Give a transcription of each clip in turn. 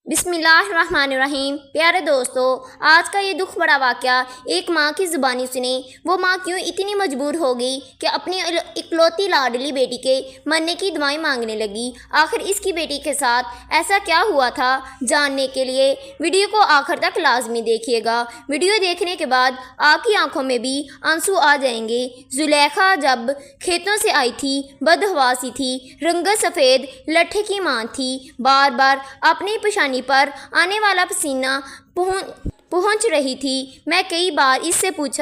بسم اللہ الرحمن الرحیم۔ پیارے دوستو، آج کا یہ دکھ بڑا واقعہ ایک ماں کی زبانی سنیں۔ وہ ماں کیوں اتنی مجبور ہو گئی کہ اپنی اکلوتی لاڈلی بیٹی کے مرنے کی دعائیں مانگنے لگی؟ آخر اس کی بیٹی کے ساتھ ایسا کیا ہوا تھا؟ جاننے کے لیے ویڈیو کو آخر تک لازمی دیکھیے گا۔ ویڈیو دیکھنے کے بعد آپ کی آنکھوں میں بھی آنسو آ جائیں گے۔ زلیخا جب کھیتوں سے آئی تھی، بدحواسی تھی، رنگت سفید لٹھے کی ماں تھی، بار بار اپنی پیشانی پر آنے والا پسینہ پہنچ رہی تھی۔ میں کئی بار اس سے پوچھ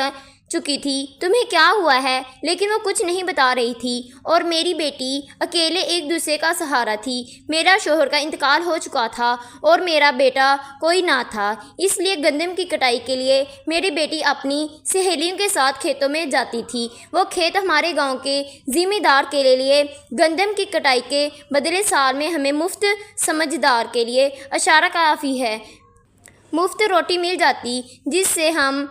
چکی تھی تمہیں کیا ہوا ہے، لیکن وہ کچھ نہیں بتا رہی تھی، اور میری بیٹی اکیلے ایک دوسرے کا سہارا تھی۔ میرا شوہر کا انتقال ہو چکا تھا اور میرا بیٹا کوئی نہ تھا، اس لیے گندم کی کٹائی کے لیے میری بیٹی اپنی سہیلیوں کے ساتھ کھیتوں میں جاتی تھی۔ وہ کھیت ہمارے گاؤں کے ذمہ دار کے لیے گندم کی کٹائی کے بدلے سال میں ہمیں مفت سمجھدار کے لیے اشارہ کافی ہے مفت روٹی مل جاتی، جس سے ہم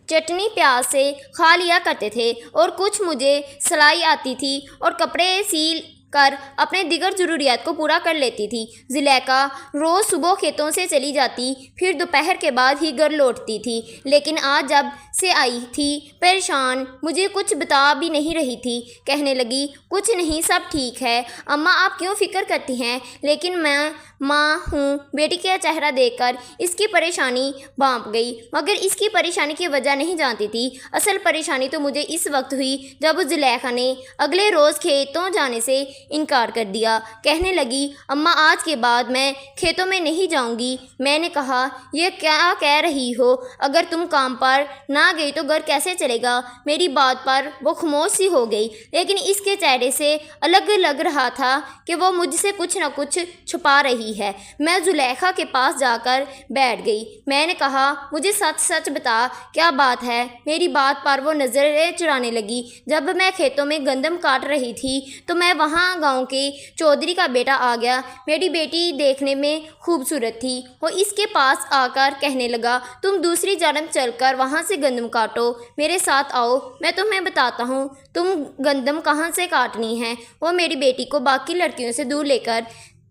چٹنی پیاز سے کھا لیا کرتے تھے، اور کچھ مجھے سلائی آتی تھی اور کپڑے سیل کر اپنے دیگر ضروریات کو پورا کر لیتی تھی۔ زلیخا روز صبح کھیتوں سے چلی جاتی، پھر دوپہر کے بعد ہی گھر لوٹتی تھی، لیکن آج جب سے آئی تھی پریشان، مجھے کچھ بتا بھی نہیں رہی تھی۔ کہنے لگی کچھ نہیں، سب ٹھیک ہے اماں، آپ کیوں فکر کرتی ہیں؟ لیکن میں ماں ہوں۔ بیٹی کا چہرہ دیکھ کر اس کی پریشانی بھانپ گئی، مگر اس کی پریشانی کی وجہ نہیں جانتی تھی۔ اصل پریشانی تو مجھے اس وقت ہوئی جب زلیخا نے اگلے روز کھیتوں جانے سے انکار کر دیا۔ کہنے لگی اماں، آج کے بعد میں کھیتوں میں نہیں جاؤں گی۔ میں نے کہا یہ کیا کہہ رہی ہو؟ اگر تم کام پر نہ گئی تو گھر کیسے چلے گا؟ میری بات پر وہ خاموش سی ہو گئی، لیکن اس کے چہرے سے الگ لگ رہا تھا کہ وہ مجھ سے کچھ نہ کچھ چھپا رہی ہے۔ میں زلیخا کے پاس جا کر بیٹھ گئی۔ میں نے کہا مجھے سچ سچ بتا، کیا بات ہے؟ میری بات پر وہ نظریں چرانے لگی۔ جب میں کھیتوں میں گندم کاٹ رہی تھی تو میں وہاں گاؤں کے چودھری کا بیٹا آ گیا۔ میری بیٹی دیکھنے میں خوبصورت تھی۔ وہ اس کے پاس آ کر کہنے لگا تم دوسری جانب چل کر وہاں سے گندم کاٹو، میرے ساتھ آؤ، میں تمہیں بتاتا ہوں تم گندم کہاں سے کاٹنی ہے۔ وہ میری بیٹی کو باقی لڑکیوں سے دور لے کر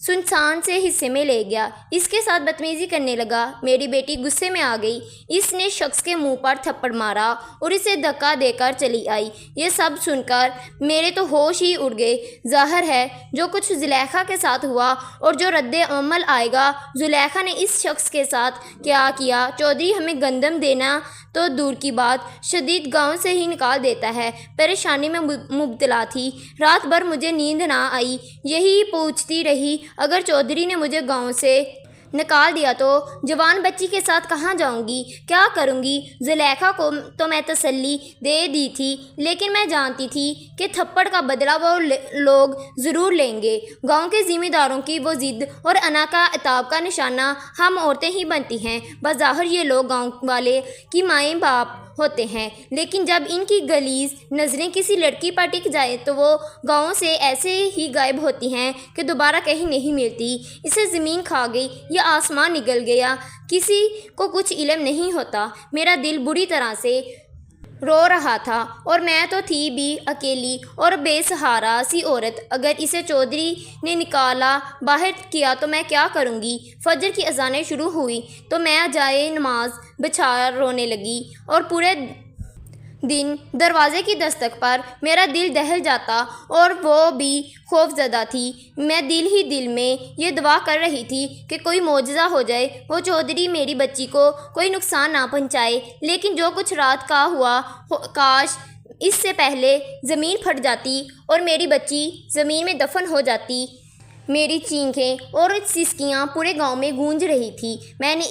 سنسان سے حصے میں لے گیا، اس کے ساتھ بدتمیزی کرنے لگا۔ میری بیٹی غصے میں آ گئی، اس نے شخص کے منہ پر تھپڑ مارا اور اسے دھکا دے کر چلی آئی۔ یہ سب سن کر میرے تو ہوش ہی اڑ گئے۔ ظاہر ہے جو کچھ زلیخا کے ساتھ ہوا اور جو رد عمل آئے گا، زلیخا نے اس شخص کے ساتھ کیا کیا۔ چودھری ہمیں گندم دینا تو دور کی بات، شدید گاؤں سے ہی نکال دیتا ہے۔ پریشانی میں مبتلا تھی، رات بھر مجھے نیند نہ آئی، یہی پوچھتی رہی اگر چودھری نے مجھے گاؤں سے نکال دیا تو جوان بچی کے ساتھ کہاں جاؤں گی، کیا کروں گی؟ زلیخا کو تو میں تسلی دے دی تھی، لیکن میں جانتی تھی کہ تھپڑ کا بدلہ وہ لوگ ضرور لیں گے۔ گاؤں کے ذمہ داروں کی وہ ضد اور انا کا عتاب کا نشانہ ہم عورتیں ہی بنتی ہیں۔ بظاہر یہ لوگ گاؤں والے کی مائیں باپ ہوتے ہیں، لیکن جب ان کی غلیظ نظریں کسی لڑکی پر ٹک جائے تو وہ گاؤں سے ایسے ہی غائب ہوتی ہیں کہ دوبارہ کہیں نہیں ملتی۔ اسے زمین کھا گئی یا آسمان نگل گیا، کسی کو کچھ علم نہیں ہوتا۔ میرا دل بری طرح سے رو رہا تھا، اور میں تو تھی بھی اکیلی اور بے سہارا سی عورت۔ اگر اسے چودھری نے نکالا باہر کیا تو میں کیا کروں گی؟ فجر کی اذانیں شروع ہوئی تو میں جائے نماز بچھا رونے لگی، اور پورے دن دروازے کی دستک پر میرا دل دہل جاتا، اور وہ بھی خوف زدہ تھی۔ میں دل ہی دل میں یہ دعا کر رہی تھی کہ کوئی معجزہ ہو جائے، وہ چودھری میری بچی کو کوئی نقصان نہ پہنچائے۔ لیکن جو کچھ رات کا ہوا، کاش اس سے پہلے زمین پھٹ جاتی اور میری بچی زمین میں دفن ہو جاتی۔ میری چیخیں اور سسکیاں پورے گاؤں میں گونج رہی تھی۔ میں نے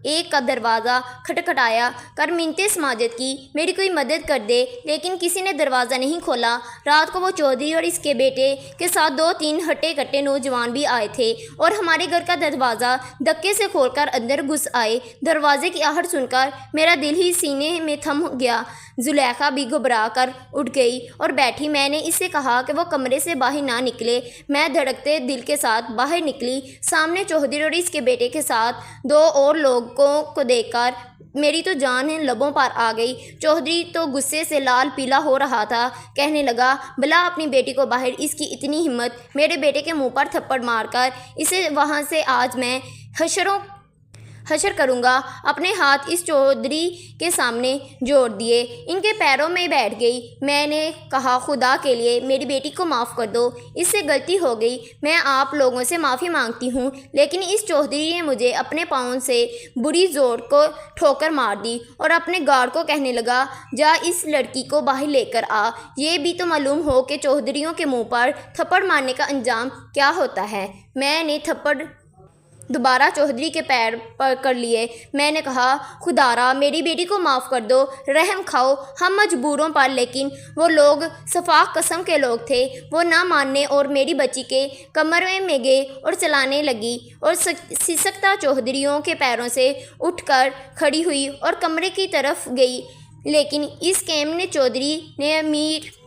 ایک کا دروازہ کھٹکھٹایا کر منتیں سماجت کی میری کوئی مدد کر دے، لیکن کسی نے دروازہ نہیں کھولا۔ رات کو وہ چودھری اور اس کے بیٹے کے ساتھ 2-3 ہٹے کٹے نوجوان بھی آئے تھے، اور ہمارے گھر کا دروازہ دھکے سے کھول کر اندر گھس آئے۔ دروازے کی آہٹ سن کر میرا دل ہی سینے میں تھم گیا۔ زلیخا بھی گھبرا کر اٹھ گئی اور بیٹھی۔ میں نے اس سے کہا کہ وہ کمرے سے باہر نہ نکلے۔ میں دھڑکتے دل کے ساتھ باہر نکلی۔ سامنے چودھری اور اس کے بیٹے کے ساتھ 2 اور لوگوں کو دیکھ کر میری تو جان لبوں پر آ گئی۔ چودھری تو غصے سے لال پیلا ہو رہا تھا۔ کہنے لگا بلا اپنی بیٹی کو باہر، اس کی اتنی ہمت! میرے بیٹے کے منہ پر تھپڑ مار کر اسے وہاں سے آج میں حشر کروں گا۔ اپنے ہاتھ اس چودھری کے سامنے جوڑ دیے، ان کے پیروں میں بیٹھ گئی۔ میں نے کہا خدا کے لیے میری بیٹی کو معاف کر دو، اس سے غلطی ہو گئی، میں آپ لوگوں سے معافی مانگتی ہوں۔ لیکن اس چودھری نے مجھے اپنے پاؤں سے بری زور کو ٹھوکر مار دی اور اپنے گارڈ کو کہنے لگا جا اس لڑکی کو باہر لے کر آ۔ یہ بھی تو معلوم ہو کہ چودھریوں کے منہ پر تھپڑ مارنے کا انجام کیا ہوتا ہے۔ میں نے تھپڑ دوبارہ چودھری کے پیر پر کر لیے۔ میں نے کہا خدارا میری بیٹی کو معاف کر دو، رحم کھاؤ ہم مجبوروں پر۔ لیکن وہ لوگ شفاق قسم کے لوگ تھے، وہ نہ ماننے اور میری بچی کے کمرے میں گئے اور چلانے لگی اور سسکتا چودھریوں کے پیروں سے اٹھ کر کھڑی ہوئی اور کمرے کی طرف گئی۔ لیکن اس کیمنے چودھری نے میرا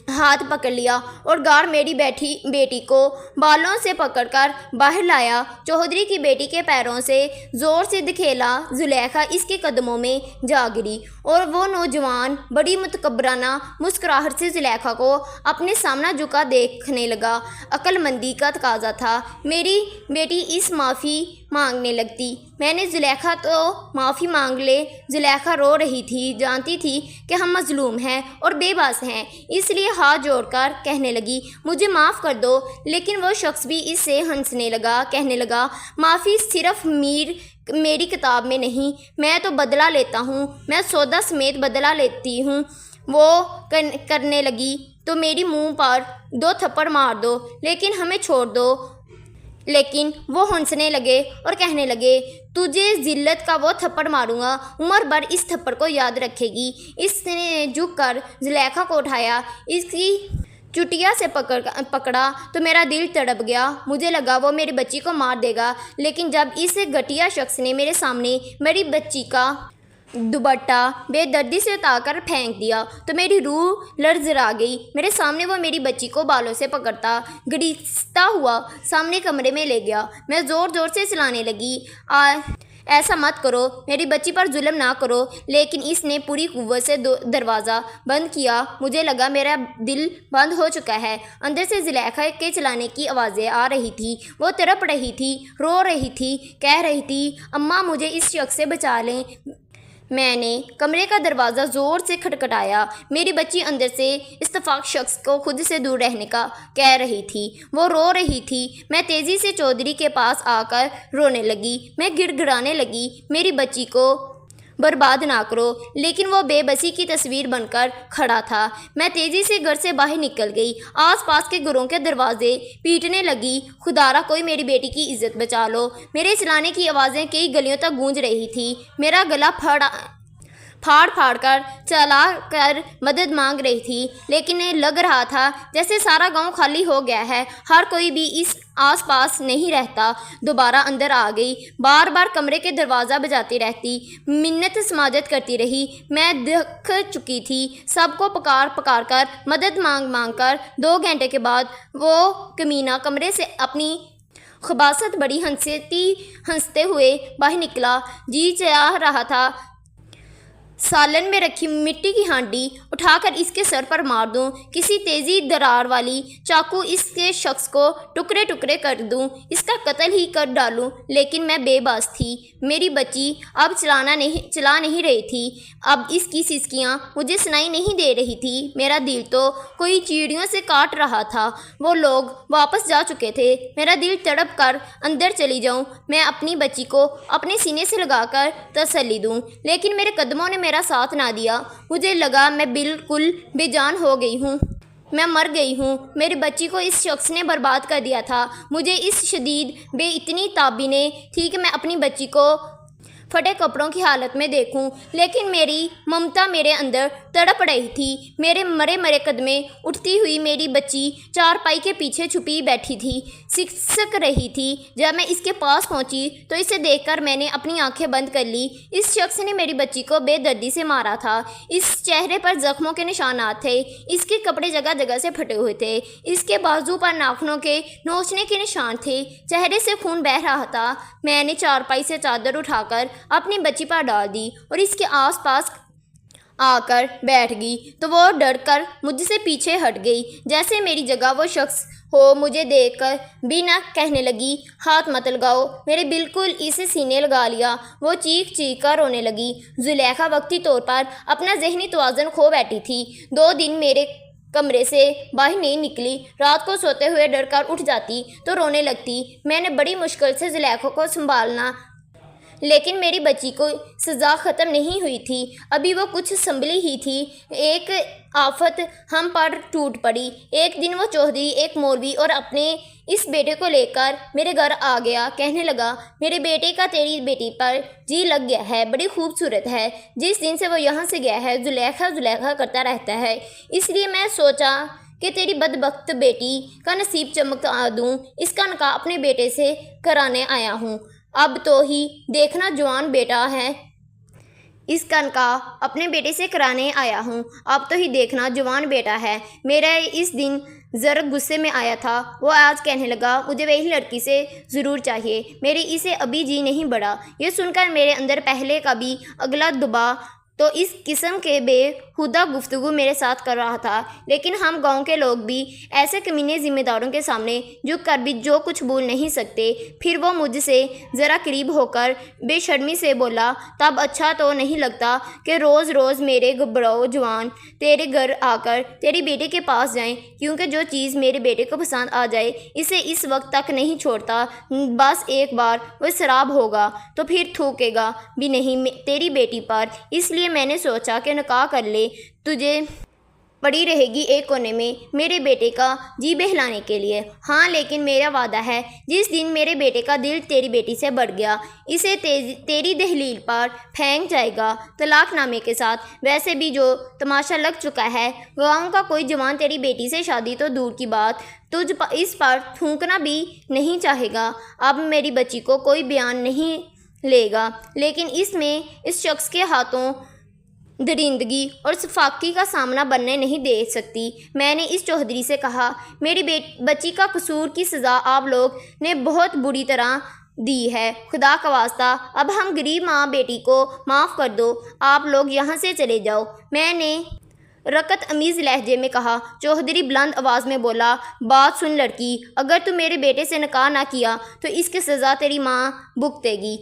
ہاتھ پکڑ لیا اور گارڈ میری بیٹی کو بالوں سے پکڑ کر باہر لایا۔ چودھری کی بیٹی کے پیروں سے زور سے دھکیلا زلیخا اس کے قدموں میں جا گری اور وہ نوجوان بڑی متکبرانہ مسکراہٹ سے زلیخا کو اپنے سامنے جھکا دیکھنے لگا۔ عقل مندی کا تقاضا تھا میری بیٹی اس معافی مانگنے لگتی۔ میں نے زلیخا تو معافی مانگ لے۔ زلیخا رو رہی تھی، جانتی تھی کہ ہم مظلوم ہیں اور بے بس ہیں، اس لیے ہاتھ جوڑ کر کہنے لگی مجھے معاف کر دو۔ لیکن وہ شخص بھی اس سے ہنسنے لگا، کہنے لگا معافی صرف میری کتاب میں نہیں، میں تو بدلہ لیتا ہوں، میں سودا سمیت بدلہ لیتی ہوں۔ وہ کرنے لگی تو میری منہ پر 2 تھپڑ مار دو، لیکن ہمیں چھوڑ دو۔ لیکن وہ ہنسنے لگے اور کہنے لگے تجھے ذلت کا وہ تھپڑ ماروں گا، عمر بھر اس تھپڑ کو یاد رکھے گی۔ اس نے جھک کر زلیخا کو اٹھایا، اس کی چٹیا سے پکڑا تو میرا دل تڑپ گیا۔ مجھے لگا وہ میری بچی کو مار دے گا، لیکن جب اس گھٹیا شخص نے میرے سامنے میری بچی کا دوپٹہ بے دردی سے اتار کر پھینک دیا تو میری روح لرزا گئی۔ میرے سامنے وہ میری بچی کو بالوں سے پکڑتا گھڑیستا ہوا سامنے کمرے میں لے گیا۔ میں زور زور سے چلانے لگی ایسا مت کرو، میری بچی پر ظلم نہ کرو، لیکن اس نے پوری قوت سے دروازہ بند کیا۔ مجھے لگا میرا دل بند ہو چکا ہے۔ اندر سے زلیخا کے چلانے کی آوازیں آ رہی تھی، وہ تڑپ رہی تھی، رو رہی تھی، کہہ رہی تھی اماں مجھے اس شخص سے بچا لیں۔ میں نے کمرے کا دروازہ زور سے کھٹکھٹایا۔ میری بچی اندر سے اتفاق شخص کو خود سے دور رہنے کا کہہ رہی تھی، وہ رو رہی تھی۔ میں تیزی سے چودھری کے پاس آ کر رونے لگی، میں گڑ گڑانے لگی میری بچی کو برباد نہ کرو، لیکن وہ بے بسی کی تصویر بن کر کھڑا تھا۔ میں تیزی سے گھر سے باہر نکل گئی، آس پاس کے گھروں کے دروازے پیٹنے لگی، خدارا کوئی میری بیٹی کی عزت بچا لو۔ میرے چلانے کی آوازیں کئی گلیوں تک گونج رہی تھی، میرا گلا پھاڑ کر چلا کر مدد مانگ رہی تھی، لیکن لگ رہا تھا جیسے سارا گاؤں خالی ہو گیا ہے، ہر کوئی بھی اس آس پاس نہیں رہتا۔ دوبارہ اندر آ گئی، بار بار کمرے کے دروازہ بجاتی رہتی، منت سماجت کرتی رہی۔ میں دھک چکی تھی، سب کو پکار کر مدد مانگ کر 2 گھنٹے کے بعد وہ کمینہ کمرے سے اپنی خباثت بڑی ہنستے ہوئے باہر نکلا۔ جی چاہ رہا تھا سالن میں رکھی مٹی کی ہانڈی اٹھا کر اس کے سر پر مار دوں، کسی تیزی دھار والی چاقو اس کے شخص کو ٹکڑے ٹکڑے کر دوں، اس کا قتل ہی کر ڈالوں، لیکن میں بے بس تھی۔ میری بچی اب چلا نہیں رہی تھی، اب اس کی سسکیاں مجھے سنائی نہیں دے رہی تھی۔ میرا دل تو کوئی چیڑیوں سے کاٹ رہا تھا۔ وہ لوگ واپس جا چکے تھے، میرا دل تڑپ کر اندر چلی جاؤں، میں اپنی بچی کو اپنے سینے سے لگا کر تسلی دوں، لیکن میرے قدموں نے میرا ساتھ نہ دیا۔ مجھے لگا میں بالکل بے جان ہو گئی ہوں، میں مر گئی ہوں، میری بچی کو اس شخص نے برباد کر دیا تھا۔ مجھے اس شدید بے اتنی تابینے تھی کہ میں اپنی بچی کو پھٹے کپڑوں کی حالت میں دیکھوں، لیکن میری ممتا میرے اندر تڑپ رہی تھی۔ میرے مرے قدمیں اٹھتی ہوئی میری بچی چارپائی کے پیچھے چھپی بیٹھی تھی، سکسک رہی تھی۔ جب میں اس کے پاس پہنچی تو اسے دیکھ کر میں نے اپنی آنکھیں بند کر لی۔ اس شخص نے میری بچی کو بے دردی سے مارا تھا، اس چہرے پر زخموں کے نشانات تھے، اس کے کپڑے جگہ جگہ سے پھٹے ہوئے تھے، اس کے بازو پر ناخنوں کے نوچنے کے نشان تھے، چہرے سے خون بہہ رہا تھا۔ میں نے چارپائی سے چادر اٹھا کر اپنی بچی پر ڈال دی اور اس کے آس پاس آ کر بیٹھ گئی تو وہ ڈر کر مجھ سے پیچھے ہٹ گئی، جیسے میری جگہ وہ شخص ہو۔ مجھے دیکھ کر بھی نہ کہنے لگی ہاتھ مت لگاؤ، میرے بالکل اسے سینے لگا لیا۔ وہ چیخ چیخ کر رونے لگی۔ زلیخا وقتی طور پر اپنا ذہنی توازن کھو بیٹھی تھی۔ 2 دن میرے کمرے سے باہر نہیں نکلی۔ رات کو سوتے ہوئے ڈر کر اٹھ جاتی تو رونے لگتی۔ میں نے بڑی مشکل سے زلیخا کو سنبھالنا، لیکن میری بچی کو سزا ختم نہیں ہوئی تھی، ابھی وہ کچھ سنبھلی ہی تھی۔ ایک آفت ہم پر ٹوٹ پڑی۔ ایک دن وہ چودھری ایک مولوی اور اپنے اس بیٹے کو لے کر میرے گھر آ گیا۔ کہنے لگا میرے بیٹے کا تیری بیٹی پر جی لگ گیا ہے، بڑی خوبصورت ہے۔ جس دن سے وہ یہاں سے گیا ہے زلیخا زلیخا کرتا رہتا ہے، اس لیے میں سوچا کہ تیری بدبخت بیٹی کا نصیب چمکا دوں۔ اس کا نکاح اپنے بیٹے سے کرانے آیا ہوں۔ اب تو ہی دیکھنا جوان بیٹا ہے، اس کا نکاح اپنے بیٹے سے کرانے آیا ہوں۔ اب تو ہی دیکھنا جوان بیٹا ہے۔ میرا اس دن ذرا غصے میں آیا تھا، وہ آج کہنے لگا مجھے وہی لڑکی سے ضرور چاہیے، میرے اسے ابھی جی نہیں بڑھا۔ یہ سن کر میرے اندر پہلے کا بھی اگلا دبا تو اس قسم کے بے ہودہ گفتگو میرے ساتھ کر رہا تھا، لیکن ہم گاؤں کے لوگ بھی ایسے کمینے ذمہ داروں کے سامنے جھک کر بھی جو کچھ بول نہیں سکتے۔ پھر وہ مجھ سے ذرا قریب ہو کر بے شرمی سے بولا تب اچھا تو نہیں لگتا کہ روز روز میرے گبراؤ جوان تیرے گھر آ کر تیری بیٹے کے پاس جائیں، کیونکہ جو چیز میرے بیٹے کو پسند آ جائے اسے اس وقت تک نہیں چھوڑتا، بس ایک بار وہ سراب ہوگا تو پھر تھوکے گا بھی نہیں تیری بیٹی پر۔ اس لیے میں نے سوچا کہ نکاح کر لے، تجھے پڑی رہے گی ایک کونے میں میرے بیٹے کا جی بہلانے کے لیے۔ ہاں لیکن میرا وعدہ ہے جس دن میرے بیٹے کا دل تیری بیٹی سے بڑھ گیا اسے تیری دہلیل پر پھینک جائے گا طلاق نامے کے ساتھ۔ ویسے بھی جو تماشا لگ چکا ہے، گاؤں کا کوئی جوان تیری بیٹی سے شادی تو دور کی بات تجھ اس پر تھونکنا بھی نہیں چاہے گا۔ اب میری بچی کو کوئی بیان نہیں لے گا، لیکن اس میں اس شخص کے ہاتھوں درندگی اور فاقی کا سامنا بننے نہیں دے سکتی۔ میں نے اس چودھری سے کہا میری بچی کا قصور کی سزا آپ لوگ نے بہت بری طرح دی ہے، خدا کا واسطہ اب ہم غریب ماں بیٹی کو معاف کر دو، آپ لوگ یہاں سے چلے جاؤ۔ میں نے رقت امیز لہجے میں کہا۔ چودھری بلند آواز میں بولا بات سن لڑکی، اگر تو میرے بیٹے سے نکاح نہ کیا تو اس کی سزا تیری ماں بھگتے گی۔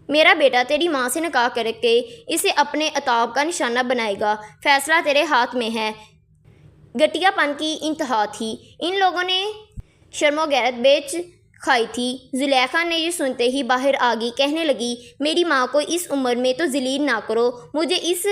میرا بیٹا تیری ماں سے نکاح کر کے اسے اپنے عتاب کا نشانہ بنائے گا، فیصلہ تیرے ہاتھ میں ہے۔ گھٹیا پن کی انتہا تھی۔ ان لوگوں نے شرم و غیرت بیچ کھائی تھی۔ زلیخا نے یہ سنتے ہی باہر آ گئی، کہنے لگی میری ماں کو اس عمر میں تو ذلیل نہ کرو، مجھے اس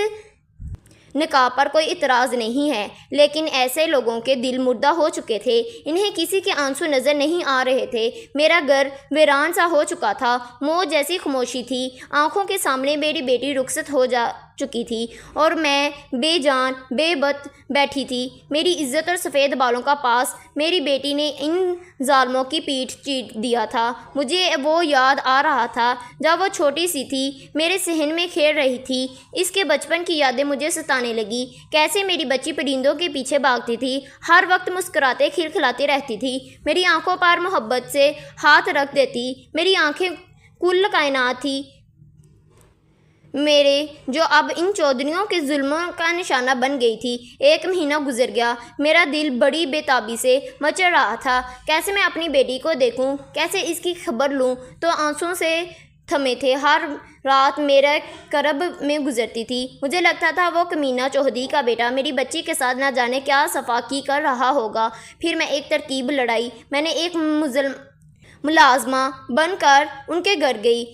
نکاح پر کوئی اعتراض نہیں ہے، لیکن ایسے لوگوں کے دل مردہ ہو چکے تھے، انہیں کسی کے آنسو نظر نہیں آ رہے تھے۔ میرا گھر ویران سا ہو چکا تھا، موت جیسی خاموشی تھی، آنکھوں کے سامنے میری بیٹی رخصت ہو جا چکی تھی اور میں بے جان بے بت بیٹھی تھی۔ میری عزت اور سفید بالوں کا پاس میری بیٹی نے ان ظالموں کی پیٹھ چیٹ دیا تھا۔ مجھے وہ یاد آ رہا تھا جب وہ چھوٹی سی تھی، میرے صحن میں کھیل رہی تھی۔ اس کے بچپن کی یادیں مجھے ستانے لگی، کیسے میری بچی پرندوں کے پیچھے بھاگتی تھی، ہر وقت مسکراتے کھلکھلاتی رہتی تھی، میری آنکھوں پر محبت سے ہاتھ رکھ دیتی۔ میری آنکھیں کل کائنات تھی میرے، جو اب ان چودھریوں کے ظلموں کا نشانہ بن گئی تھی۔ 1 مہینہ گزر گیا، میرا دل بڑی بے تابی سے مچل رہا تھا، کیسے میں اپنی بیٹی کو دیکھوں، کیسے اس کی خبر لوں، تو آنسوؤں سے تھمے تھے۔ ہر رات میرے کرب میں گزرتی تھی، مجھے لگتا تھا وہ کمینہ چودھری کا بیٹا میری بچی کے ساتھ نہ جانے کیا صفاقی کر رہا ہوگا۔ پھر میں ایک ترکیب لڑائی، میں نے ایک ملازمہ بن کر ان کے گھر گئی،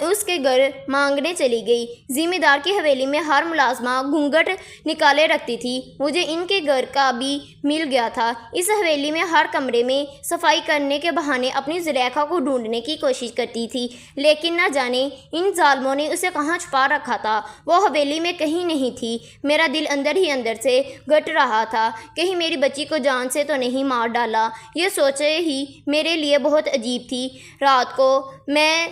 اس کے گھر مانگنے چلی گئی۔ ذمہ دار کی حویلی میں ہر ملازمہ گھونگھٹ نکالے رکھتی تھی، مجھے ان کے گھر کا بھی مل گیا تھا۔ اس حویلی میں ہر کمرے میں صفائی کرنے کے بہانے اپنی زلیخا کو ڈھونڈنے کی کوشش کرتی تھی، لیکن نہ جانے ان ظالموں نے اسے کہاں چھپا رکھا تھا۔ وہ حویلی میں کہیں نہیں تھی۔ میرا دل اندر ہی اندر سے گھٹ رہا تھا، کہیں میری بچی کو جان سے تو نہیں مار ڈالا۔ یہ سوچے ہی میرے لیے بہت عجیب تھی۔ رات کو میں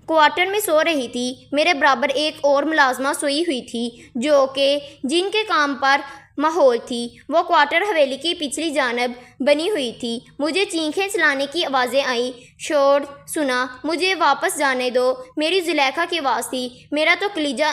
کوارٹر میں سو رہی تھی، میرے برابر ایک اور ملازمہ سوئی ہوئی تھی جو کہ جن کے کام پر ماحول تھی۔ وہ کوارٹر حویلی کی پچھلی جانب بنی ہوئی تھی۔ مجھے چیخیں چلانے کی آوازیں آئیں، شور سنا، مجھے واپس جانے دو، میری زلیخا کی آواز تھی۔ میرا تو کلیجہ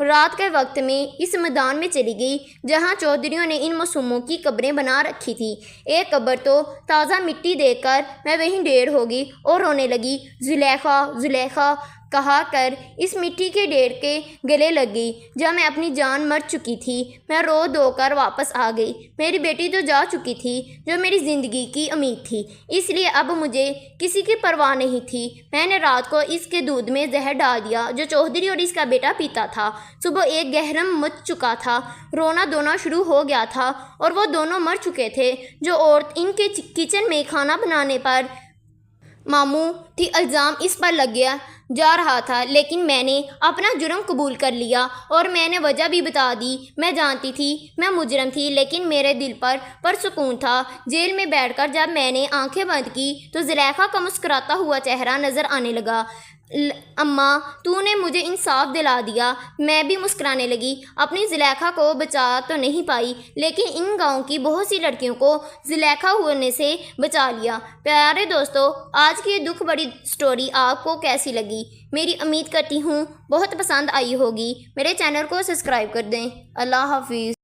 رات کے وقت میں اس میدان میں چلی گئی جہاں چودھریوں نے ان معصوموں کی قبریں بنا رکھی تھی۔ ایک قبر تو تازہ مٹی دیکھ کر میں وہیں ڈھیر ہو گئی اور رونے لگی۔ زلیخا زلیخا کہا کر اس مٹی کے ڈھیر کے گلے لگ گئی۔ جب میں اپنی جان مر چکی تھی میں رو دھو کر واپس آ گئی۔ میری بیٹی تو جا چکی تھی جو میری زندگی کی امید تھی، اس لیے اب مجھے کسی کی پرواہ نہیں تھی۔ میں نے رات کو اس کے دودھ میں زہر ڈال دیا جو چودھری اور اس کا بیٹا پیتا تھا۔ صبح ایک گہرم مچ چکا تھا، رونا دھونا شروع ہو گیا تھا اور وہ دونوں مر چکے تھے۔ جو عورت ان کے کچن میں کھانا بنانے پر ماموں تھی، الزام اس پر لگایا جا رہا تھا، لیکن میں نے اپنا جرم قبول کر لیا اور میں نے وجہ بھی بتا دی۔ میں جانتی تھی میں مجرم تھی، لیکن میرے دل پر پرسکون تھا۔ جیل میں بیٹھ کر جب میں نے آنکھیں بند کی تو زلیخا کا مسکراتا ہوا چہرہ نظر آنے لگا۔ اماں تو نے مجھے انصاف دلا دیا، میں بھی مسکرانے لگی۔ اپنی زلیخا کو بچا تو نہیں پائی، لیکن ان گاؤں کی بہت سی لڑکیوں کو زلیخا ہونے سے بچا لیا۔ پیارے دوستو، آج کی یہ دکھ بڑی سٹوری آپ کو کیسی لگی؟ میری امید کرتی ہوں بہت پسند آئی ہوگی۔ میرے چینل کو سبسکرائب کر دیں۔ اللہ حافظ۔